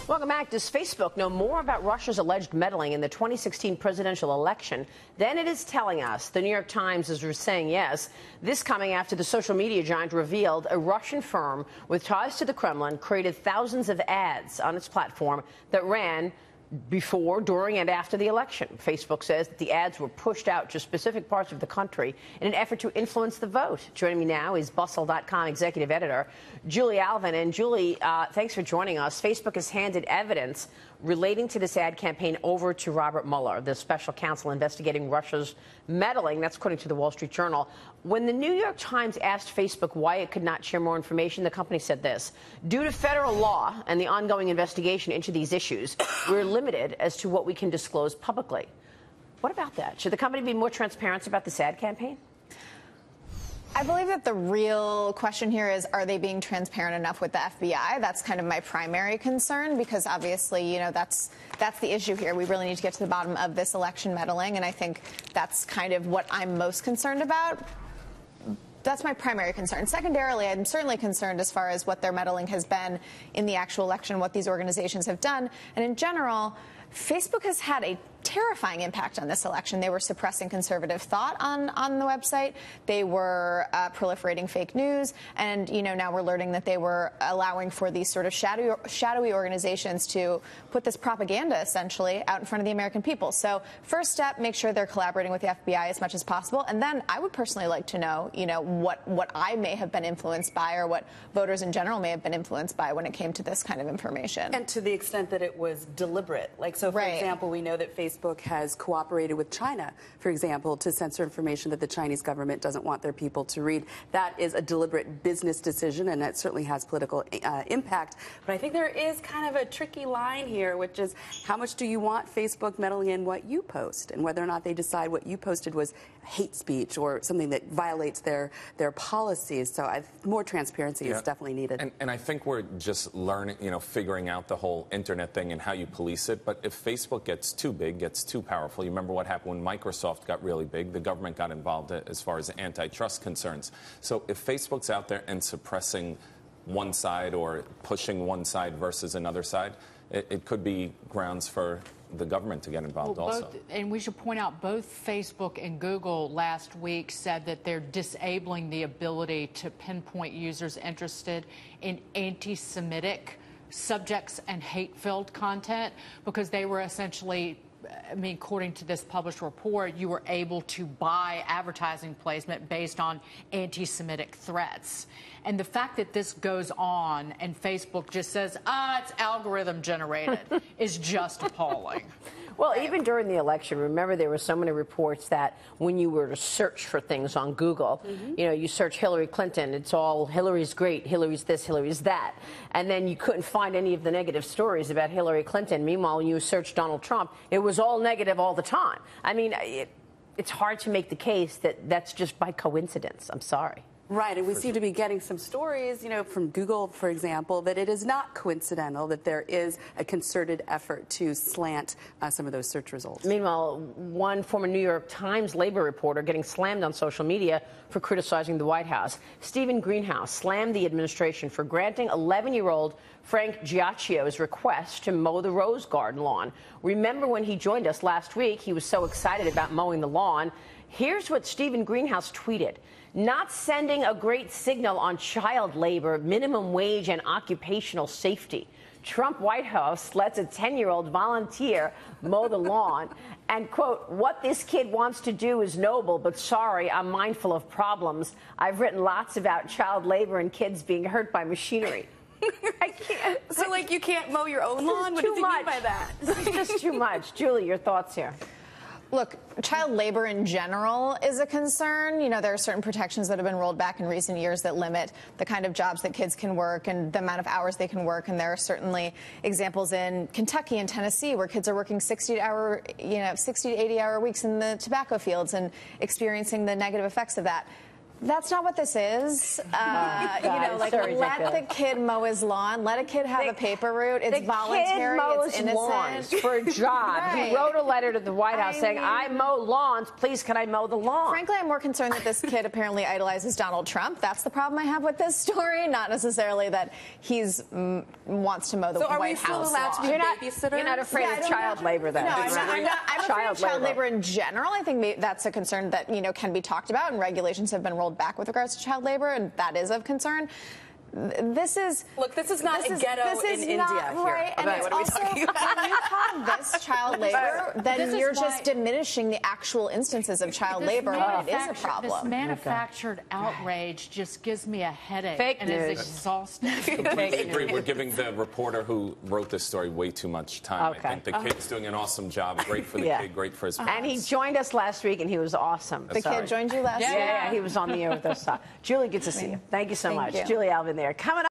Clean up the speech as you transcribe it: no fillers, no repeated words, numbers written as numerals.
Welcome back. Does Facebook know more about Russia's alleged meddling in the 2016 presidential election than it is telling us? The New York Times is saying yes. This coming after the social media giant revealed a Russian firm with ties to the Kremlin created thousands of ads on its platform that ran before, during, and after the election. Facebook says that the ads were pushed out to specific parts of the country in an effort to influence the vote. Joining me now is Bustle.com executive editor Julie Alvin. And Julie, thanks for joining us. Facebook has handed evidence relating to this ad campaign over to Robert Mueller, the special counsel investigating Russia's meddling. That's according to the Wall Street Journal. When the New York Times asked Facebook why it could not share more information, the company said this: due to federal law and the ongoing investigation into these issues, we're limited as to what we can disclose publicly. What about that? Should the company be more transparent about this ad campaign? I believe that the real question here is, are they being transparent enough with the FBI? That's kind of my primary concern, because obviously, you know, that's the issue here. We really need to get to the bottom of this election meddling, and I think that's kind of what I'm most concerned about. That's my primary concern. Secondarily, I'm certainly concerned as far as what their meddling has been in the actual election, what these organizations have done. And in general, Facebook has had a terrifying impact on this election. They were suppressing conservative thought on the website. They were proliferating fake news. And, you know, now we're learning that they were allowing for these sort of shadowy organizations to put this propaganda, essentially, out in front of the American people. So first step, make sure they're collaborating with the FBI as much as possible. And then I would personally like to know, you know, what I may have been influenced by, or what voters in general may have been influenced by when it came to this kind of information. And to the extent that it was deliberate. Like, so, for example, we know that Facebook has cooperated with China, for example, to censor information that the Chinese government doesn't want their people to read. That is a deliberate business decision, and that certainly has political impact. But I think there is kind of a tricky line here, which is how much do you want Facebook meddling in what you post, and whether or not they decide what you posted was hate speech or something that violates their policies. So more transparency is definitely needed. And I think we're just learning, you know, figuring out the whole internet thing and how you police it. But if Facebook gets too big, gets too powerful, you remember what happened when Microsoft got really big. The government got involved as far as antitrust concerns. So if Facebook's out there and suppressing one side or pushing one side versus another side, it could be grounds for the government to get involved also. And we should point out, both Facebook and Google last week said that they're disabling the ability to pinpoint users interested in anti-Semitic subjects and hate-filled content, because they were essentially, I mean, according to this published report, you were able to buy advertising placement based on anti-Semitic threats. And the fact that this goes on and Facebook just says, it's algorithm generated, is just appalling. Well, even during the election, remember there were so many reports that when you were to search for things on Google, you know, you search Hillary Clinton, it's all Hillary's great, Hillary's this, Hillary's that. And then you couldn't find any of the negative stories about Hillary Clinton. Meanwhile, when you searched Donald Trump, it was all negative all the time. I mean, it's hard to make the case that that's just by coincidence. I'm sorry. Right, and we seem to be getting some stories, you know, from Google, for example, that it is not coincidental that there is a concerted effort to slant some of those search results. Meanwhile, one former New York Times labor reporter getting slammed on social media for criticizing the White House. Stephen Greenhouse slammed the administration for granting 11-year-old Frank Giaccio's request to mow the Rose Garden lawn. Remember when he joined us last week, he was so excited about mowing the lawn. Here's what Stephen Greenhouse tweeted: not sending a great signal on child labor, minimum wage, and occupational safety. Trump White House lets a 10-year-old volunteer mow the lawn. And, quote, what this kid wants to do is noble, but sorry, I'm mindful of problems. I've written lots about child labor and kids being hurt by machinery. I can't. So, like, you can't mow your own lawn? What does he mean by that? This is just too much. Julie, your thoughts here? Look, child labor in general is a concern. You know, there are certain protections that have been rolled back in recent years that limit the kind of jobs that kids can work and the amount of hours they can work. And there are certainly examples in Kentucky and Tennessee where kids are working 60 to 80-hour weeks in the tobacco fields and experiencing the negative effects of that. That's not what this is. Let the kid mow his lawn. Let a kid have a paper route. It's voluntary. It's innocent. Lawns for a job. Right. He wrote a letter to the White House saying, "I mow lawns. Please, can I mow the lawn?" Frankly, I'm more concerned that this kid apparently idolizes Donald Trump. That's the problem I have with this story. Not necessarily that he's wants to mow the White House. So are we still allowed to be babysitters? You're not afraid of child labor, then? No, I'm afraid of child labor in general. I think that's a concern that can be talked about, and regulations have been rolled back with regards to child labor, and that is of concern. This is not a ghetto in India here. Right, and what are we talking about? When you call this child labor, then you're just diminishing the actual instances of child labor when it is a problem. This manufactured outrage just gives me a headache. Fake and news. is exhausting. Completely agree. We're giving the reporter who wrote this story way too much time. Okay. I think the kid's doing an awesome job. Great for the kid, great for his parents. And he joined us last week, and he was awesome. The kid joined you last week? Yeah, he was on the air with us. Julie, good to see you. Thank you so much. Julie Alvin there. Coming up.